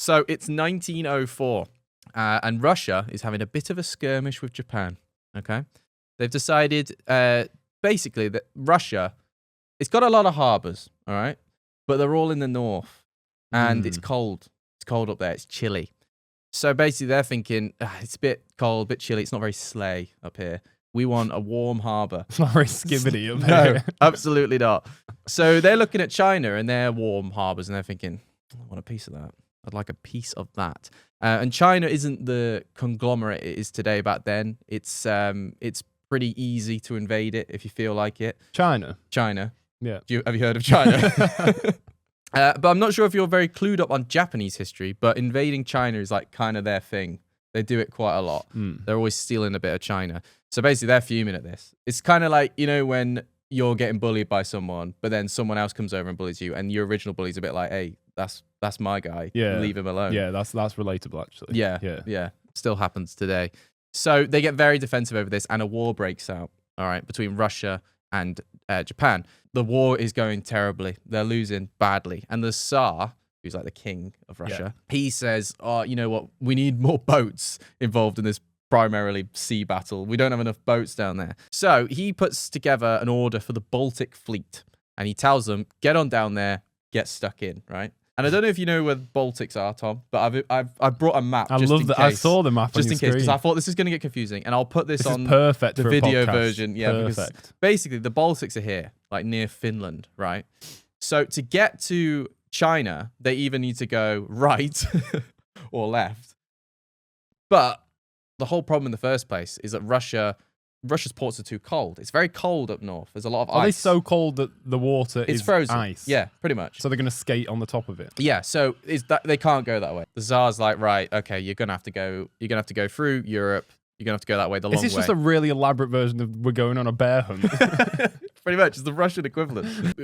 So it's 1904, and Russia is having a bit of a skirmish with Japan. Okay, they've decided basically that Russia, it's got a lot of harbors, all right, but they're all in the north, and it's cold. It's cold up there. It's chilly. So basically, they're thinking it's a bit cold, a bit chilly. It's not very sleigh up here. We want a warm harbor. It's not very skibbity up No, here. absolutely not. So they're looking at China and their warm harbors, and they're thinking, I want a piece of that. I'd like a piece of that. And China isn't the conglomerate it is today. Back then, it's pretty easy to invade it if you feel like it. China. Yeah. Have you heard of China? But I'm not sure if you're very clued up on Japanese history, but invading China is like kind of their thing. They do it quite a lot. They're always stealing a bit of China. So basically, they're fuming at this. It's kind of like, when you're getting bullied by someone, but then someone else comes over and bullies you, and your original bully's a bit like, hey, that's my guy. Yeah. Leave him alone. Yeah, that's relatable, actually. Yeah. Still happens today. So they get very defensive over this, and a war breaks out, all right, between Russia and Japan. The war is going terribly. They're losing badly. And the Tsar, who's like the king of Russia, he says, oh, you know what? We need more boats involved in this primarily sea battle. We don't have enough boats down there. So he puts together an order for the Baltic fleet, and he tells them, get on down there, get stuck in, right? And I don't know if you know where the Baltics are, Tom, but I've brought a map. I love that. I saw the map just on in case, because I thought this is going to get confusing, and I'll put this on perfect the for video a podcast. version. Yeah, because basically the Baltics are here, like near Finland, right? So to get to China, they either need to go right or left. But the whole problem in the first place is that Russia's ports are too cold. It's very cold up north. There's a lot of ice. Are they so cold that the water is frozen? Ice? Yeah, pretty much. So they're going to skate on the top of it? Yeah, so they can't go that way. The Tsar's like, right, okay, you're going to have to go through Europe. You're going to have to go that way the long way. Is this just a really elaborate version of we're going on a bear hunt? Pretty much. It's the Russian equivalent.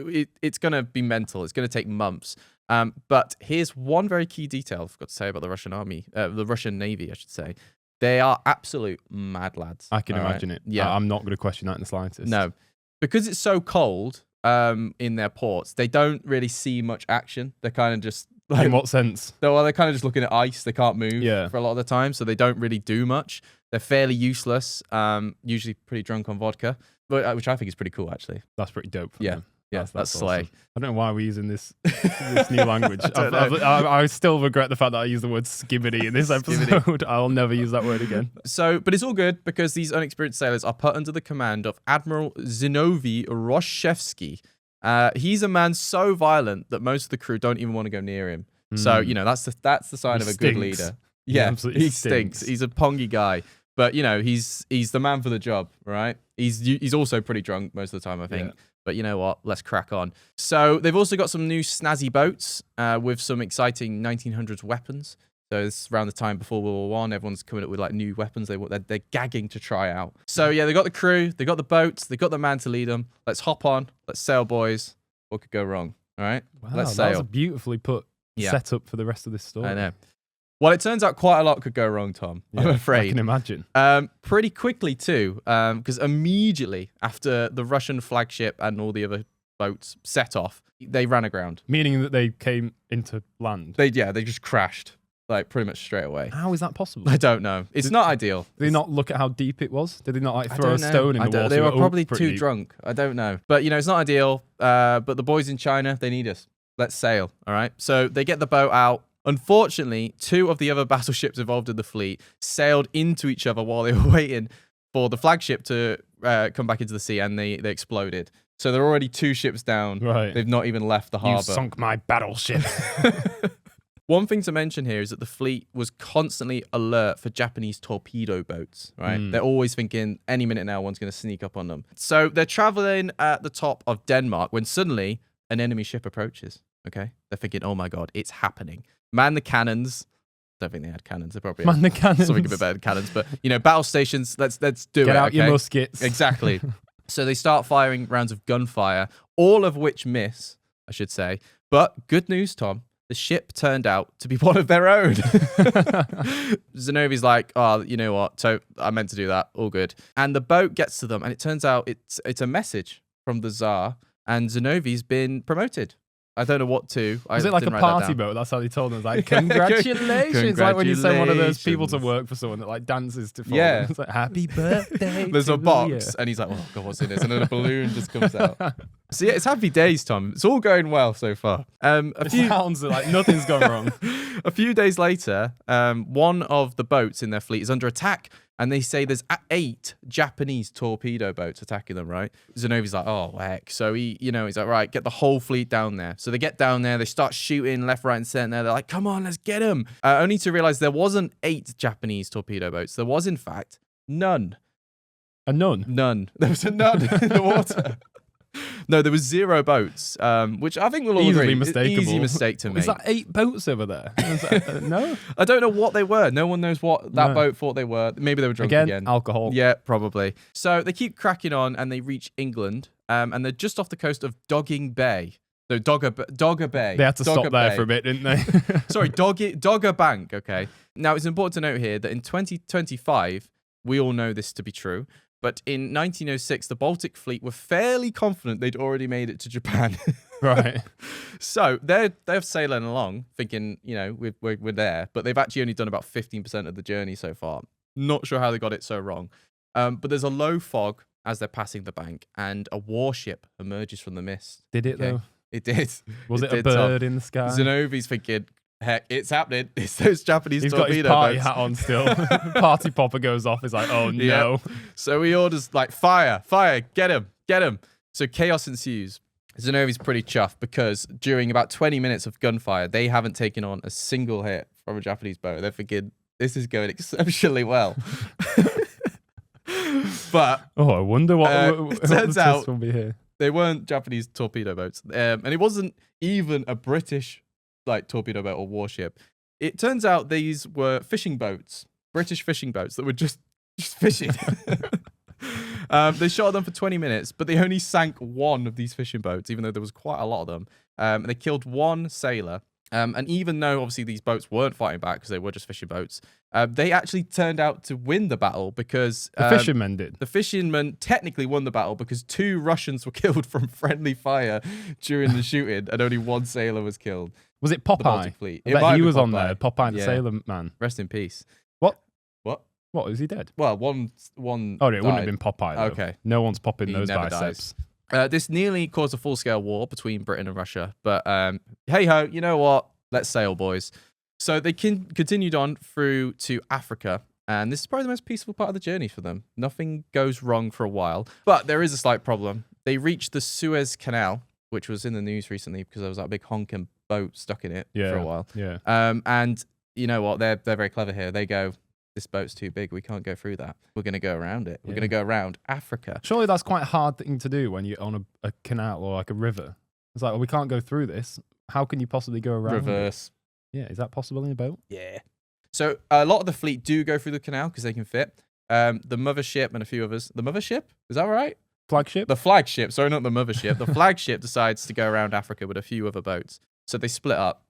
It's going to be mental. It's going to take months. But here's one very key detail I've got to say about the Russian army, the Russian Navy, I should say. They are absolute mad lads. I can imagine it. Yeah. I'm not going to question that in the slightest. No. Because it's so cold in their ports, they don't really see much action. They're kind of just... like, in what sense? They're kind of just looking at ice. They can't move for a lot of the time, so they don't really do much. They're fairly useless, usually pretty drunk on vodka, which I think is pretty cool, actually. That's pretty dope. Yeah. Yeah, that's slay. Awesome. I don't know why we're using this new language. I I still regret the fact that I used the word skibbity in this episode. I'll never use that word again. But it's all good because these unexperienced sailors are put under the command of Admiral Zinovy Roshchevsky. He's a man so violent that most of the crew don't even want to go near him. So, that's the sign of a good leader. Yeah, he stinks. He's a pongy guy. But, he's the man for the job, right? He's also pretty drunk most of the time, I think. Yeah. But you know what? Let's crack on. So they've also got some new snazzy boats with some exciting 1900s weapons. So it's around the time before World War I. Everyone's coming up with like new weapons they're gagging to try out. So yeah, they got the crew, they got the boats, they got the man to lead them. Let's hop on. Let's sail, boys. What could go wrong? All right, let's sail. That was a beautifully put setup for the rest of this story. I know. Well, it turns out quite a lot could go wrong, Tom. I'm afraid. I can imagine. Pretty quickly, too, because immediately after the Russian flagship and all the other boats set off, they ran aground. Meaning that they came into land? They just crashed, like, pretty much straight away. How is that possible? I don't know. It's not ideal. Did they not look at how deep it was? Did they not, like, throw a stone in the water? They were probably too drunk. I don't know. But, it's not ideal. But the boys in China, they need us. Let's sail, all right? So they get the boat out. Unfortunately, two of the other battleships involved in the fleet sailed into each other while they were waiting for the flagship to come back into the sea, and they exploded. So there are already two ships down. Right. They've not even left the harbour. You sunk my battleship. One thing to mention here is that the fleet was constantly alert for Japanese torpedo boats, right? They're always thinking any minute now one's going to sneak up on them. So they're traveling at the top of Denmark when suddenly an enemy ship approaches, okay? They're thinking, oh my God, it's happening. Man the cannons. Don't think they had cannons. They probably had the cannons. Something a bit better than cannons. But, battle stations, let's do it. Get out your muskets. Exactly. So they start firing rounds of gunfire, all of which miss, I should say. But good news, Tom. The ship turned out to be one of their own. Zinovy's like, oh, you know what? I meant to do that. All good. And the boat gets to them, and it turns out it's a message from the Tsar, and Zinovy's been promoted. I don't know what to. Was it like a didn't write that party down. boat? That's how they told us. Like, congratulations. Like when you send one of those people to Congratulations. work for someone that like dances to Yeah. It's like, happy birthday. There's to a box, you. and he's like, "Oh God, what's in this?" And then a balloon just comes out. So yeah, it's happy days, Tom. It's all going well so far. It sounds like nothing's gone wrong. A few days later, one of the boats in their fleet is under attack, and they say there's 8 Japanese torpedo boats attacking them, right? Zenovi's like, oh, heck. So he's like, right, get the whole fleet down there. So they get down there, they start shooting left, right, and center. They're like, come on, let's get them. Only to realize there wasn't 8 Japanese torpedo boats. There was, in fact, none. A nun? None. There was a nun in the water. No, there was 0 boats, which I think we'll all Easily agree. mistakable. Easy mistake to make. Is that 8 boats over there? No? I don't know what they were. No one knows what that boat thought they were. Maybe they were drunk again. Alcohol. Yeah, probably. So they keep cracking on and they reach England, and they're just off the coast of Dogging Bay. No, Dogger Bay. They had to stop there Bay. for a bit, didn't they? Sorry, Dogger Bank, okay. Now, it's important to note here that in 2025, we all know this to be true, but in 1906, the Baltic fleet were fairly confident they'd already made it to Japan. Right. So they're sailing along, thinking, we're there, but they've actually only done about 15% of the journey so far. Not sure how they got it so wrong. But there's a low fog as they're passing the bank, and a warship emerges from the mist. Did it, though? It did. Was it a did, bird Tom. in the sky? Zenovi's thinking, heck, it's happening. It's those Japanese He's got his torpedo party boats. hat on still. Party popper goes off. He's like, oh, no. So he orders, like, fire, get him. So chaos ensues. Zenovi's pretty chuffed because during about 20 minutes of gunfire, they haven't taken on a single hit from a Japanese boat. They're thinking, this is going exceptionally well. But I wonder what it turns the out twist will be here. they weren't Japanese torpedo boats. And it wasn't even a British torpedo boat or warship. It turns out these were fishing boats, British fishing boats that were just fishing. They shot them for 20 minutes, but they only sank one of these fishing boats, even though there was quite a lot of them. And they killed one sailor. And even though obviously these boats weren't fighting back because they were just fishing boats, they actually turned out to win the battle because The fishermen did. The fishermen technically won the battle because 2 Russians were killed from friendly fire during the shooting, and only 1 sailor was killed. Was it The Popeye? Baltic fleet. I It bet might he be was on Popeye. there. Popeye the Yeah. Sailor Man. Rest in peace. What? What? What? Is he dead? Well, one. Oh, no, it wouldn't have been Popeye, though. Okay. No one's popping He those never biceps. This nearly caused a full-scale war between Britain and Russia, but hey-ho, you know what? Let's sail, boys. So they continued on through to Africa, and this is probably the most peaceful part of the journey for them. Nothing goes wrong for a while, but there is a slight problem. They reached the Suez Canal, which was in the news recently because there was that big honking boat stuck in it for a while. Yeah. And you know what? They're very clever here. They go, this boat's too big. We can't go through that. We're going to go around it. We're going to go around Africa. Surely that's quite a hard thing to do when you're on a canal or like a river. It's like, well, we can't go through this. How can you possibly go around Reverse. it? Yeah, is that possible in a boat? Yeah. So a lot of the fleet do go through the canal because they can fit. The mothership and a few others. The mothership? Is that right? Flagship? The flagship. Sorry, not the mothership. The flagship decides to go around Africa with a few other boats. So they split up.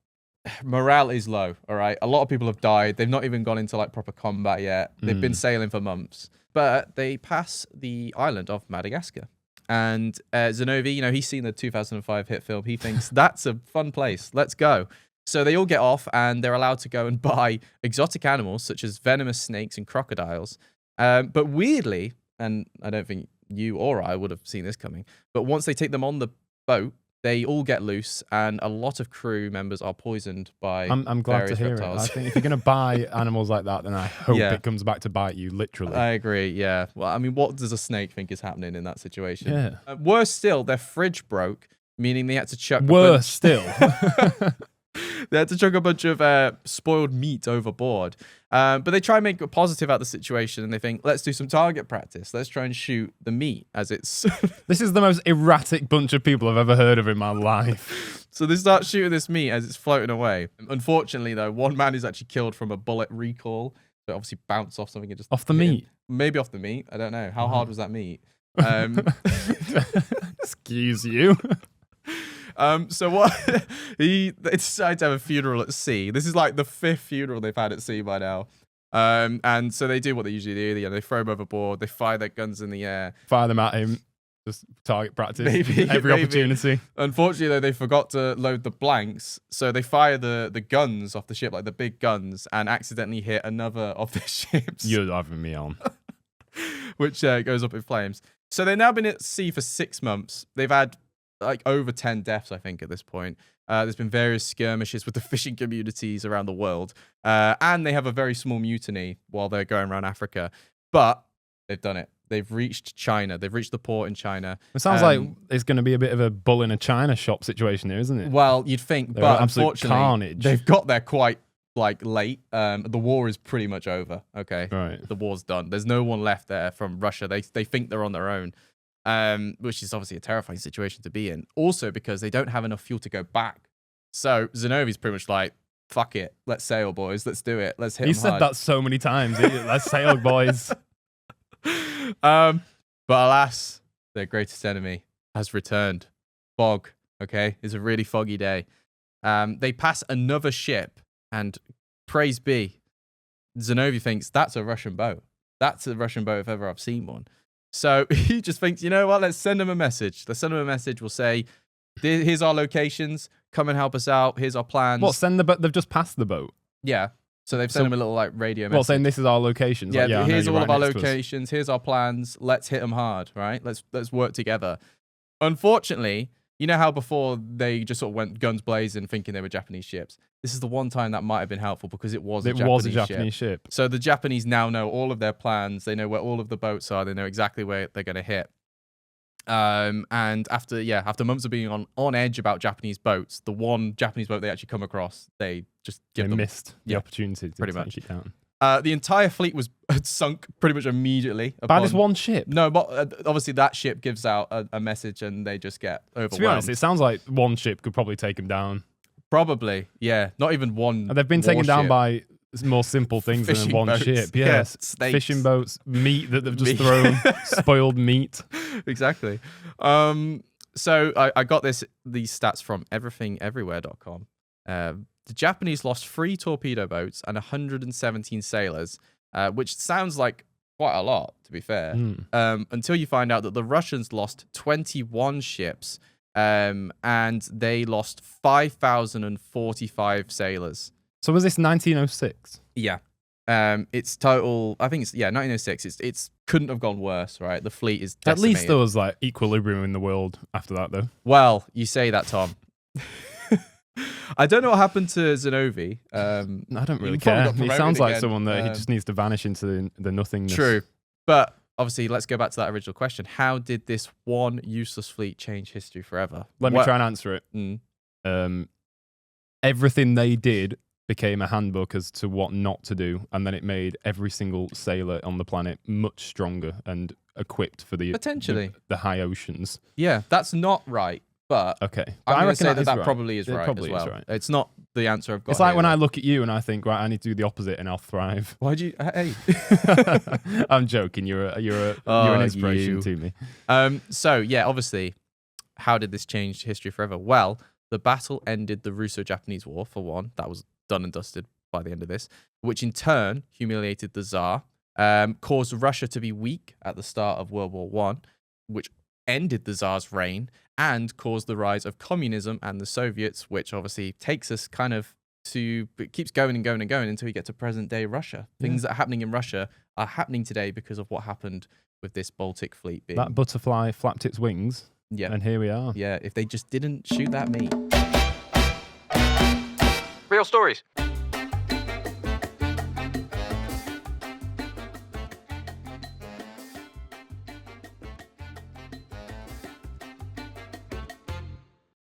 Morale is low, all right? A lot of people have died. They've not even gone into proper combat yet. They've been sailing for months. But they pass the island of Madagascar. And Zenovi, he's seen the 2005 hit film. He thinks, that's a fun place. Let's go. So they all get off and they're allowed to go and buy exotic animals such as venomous snakes and crocodiles. But weirdly, and I don't think you or I would have seen this coming, but once they take them on the boat, they all get loose and a lot of crew members are poisoned by I'm glad to various hear reptiles. it. I think if you're going to buy animals like that, then I hope it comes back to bite you, literally. I agree, yeah. Well, I mean, what does a snake think is happening in that situation? Yeah. Worse still, their fridge broke, meaning they had to chuck Worse still. They had to chuck a bunch of spoiled meat overboard. But they try and make a positive out of the situation and they think, let's do some target practice. Let's try and shoot the meat as it's... This is the most erratic bunch of people I've ever heard of in my life. So they start shooting this meat as it's floating away. Unfortunately, though, one man is actually killed from a bullet recoil. So obviously bounced off something and just... Off the hit him. meat? Maybe off the meat. I don't know. How hard was that meat? Excuse you. So what they decided to have a funeral at sea. This is like the 5th funeral they've had at sea by now. And so they do what they usually do. They throw him overboard. They fire their guns in the air. Fire them at him. Just target practice. Maybe, Every maybe. opportunity. Unfortunately, though, they forgot to load the blanks, so they fire the guns off the ship, like the big guns, and accidentally hit another of the ships. You're having me on. Which goes up in flames. So they've now been at sea for 6 months. They've had like over 10 deaths, I think, at this point. There's been various skirmishes with the fishing communities around the world. And they have a very small mutiny while they're going around Africa. But they've done it. They've reached China. They've reached the port in China. It sounds like it's going to be a bit of a bull in a china shop situation here, isn't it? Well, you'd think, They're but absolute unfortunately, carnage. they've got there quite like late. The war is pretty much over. Okay, Right. the war's done. There's no one left there from Russia. They think they're on their own, which is obviously a terrifying situation to be in. Also because they don't have enough fuel to go back. So Zenovi's pretty much like, fuck it, let's sail, boys. Let's do it. Let's hit. He them said hard. that so many times. Let's sail, boys. But alas, their greatest enemy has returned. Fog. Okay, it's a really foggy day. They pass another ship, and praise be, Zenovi thinks that's a Russian boat. That's a Russian boat if ever I've seen one. So he just thinks, you know what? Let's send them a message. Let's send them a message. We'll say, here's our locations. Come and help us out. Here's our plans. What? Send the boat? They've just passed the boat. Yeah. So they've sent him a little like radio message. Well, saying this is our locations. Yeah, Like, I know here's you're all of right our next to us. locations. Here's our plans. Let's hit them hard, right? Let's work together. Unfortunately, you know how before they just sort of went guns blazing thinking they were Japanese ships? This is the one time that might have been helpful because it was a Japanese ship. So the Japanese now know all of their plans. They know where all of the boats are. They know exactly where they're going to hit. And after months of being on edge about Japanese boats, the one Japanese boat they actually come across, they just They give them. missed the opportunity to pretty take much. it down. The entire fleet had sunk pretty much immediately. By this upon- one ship? No, but obviously that ship gives out a message and they just get overwhelmed. To be honest, it sounds like one ship could probably take them down. Probably, yeah. Not even one. And they've been taken down warship. by more simple things than Fishing one boats. ship. Yeah, Yes, snakes. fishing boats, meat that they've just Meat. thrown, spoiled meat. Exactly. So I got these stats from everythingeverywhere.com. The Japanese lost 3 torpedo boats and 117 sailors, which sounds like quite a lot, to be fair. Until you find out that the Russians lost 21 ships, and they lost 5,045 sailors. So was this 1906? Yeah. It's total. I think it's 1906. It's couldn't have gone worse, right? The fleet is At least decimated. there was like equilibrium in the world after that, though. Well, you say that, Tom. I don't know what happened to Zenovi. I don't really he probably care. got He promoted sounds like again. someone that he just needs to vanish into the nothingness. True, but obviously, let's go back to that original question. How did this one useless fleet change history forever? Let me try and answer it. Everything they did became a handbook as to what not to do, and then it made every single sailor on the planet much stronger and equipped for the Potentially. the high oceans. Yeah, that's not right. But Okay, I'm I going to reckon say that is that right. probably is It right probably as is well. right. It's not the answer I've got. It's like here, when I though. look at you and I think, right, I need to do the opposite and I'll thrive. Why'd you? Hey. I'm joking. You're Oh, an inspiration you. to me. So yeah, obviously, how did this change history forever? Well, the battle ended the Russo-Japanese War, for one. That was done and dusted by the end of this, which in turn humiliated the Tsar, caused Russia to be weak at the start of World War One, which ended the Tsar's reign, and caused the rise of communism and the Soviets, which obviously takes us kind of to, it keeps going and going and going until we get to present day Russia. Things that are happening in Russia are happening today because of what happened with this Baltic fleet being. That butterfly flapped its wings, Yeah. and here we are. Yeah, if they just didn't shoot that meat. Real stories.